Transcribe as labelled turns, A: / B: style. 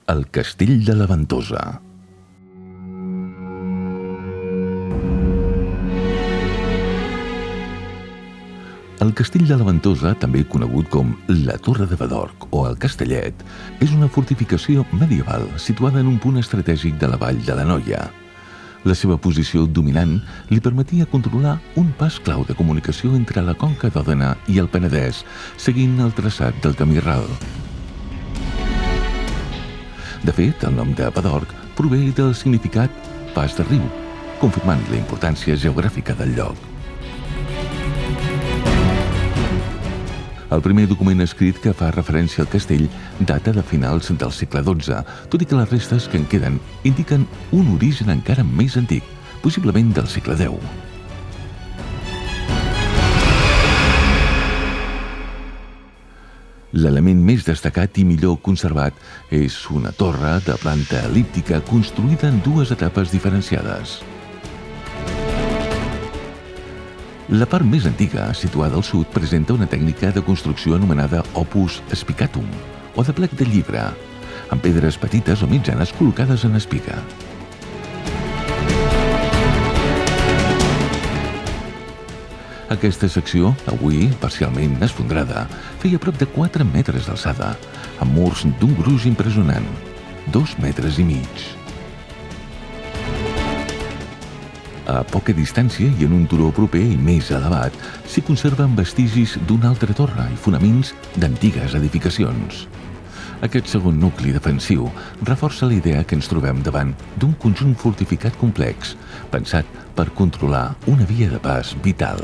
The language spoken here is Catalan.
A: El castell de la Ventosa. El castell de la Ventosa, també conegut com la Torre de Badorc o el Castellet, és una fortificació medieval situada en un punt estratègic de la vall de l'Anoia. La seva posició dominant li permetia controlar un pas clau de comunicació entre la Conca d'Òdena i el Penedès, seguint el traçat del camí ral. De fet, el nom de Badorc prové del significat pas de riu, confirmant la importància geogràfica del lloc. El primer document escrit que fa referència al castell data de finals del segle XII, tot i que les restes que en queden indiquen un origen encara més antic, possiblement del segle X. L'element més destacat i millor conservat és una torre de planta el·líptica construïda en dues etapes diferenciades. La part més antiga, situada al sud, presenta una tècnica de construcció anomenada opus spicatum, o de plec de llibre, amb pedres petites o mitjanes col·locades en espiga. Aquesta secció, avui parcialment esfondrada, feia prop de 4 metres d'alçada, amb murs d'un gruix impressionant, 2 metres i mig. A poca distància i en un turó proper i més elevat, s'hi conserven vestigis d'una altra torre i fonaments d'antigues edificacions. Aquest segon nucli defensiu reforça la idea que ens trobem davant d'un conjunt fortificat complex, pensat per controlar una via de pas vital.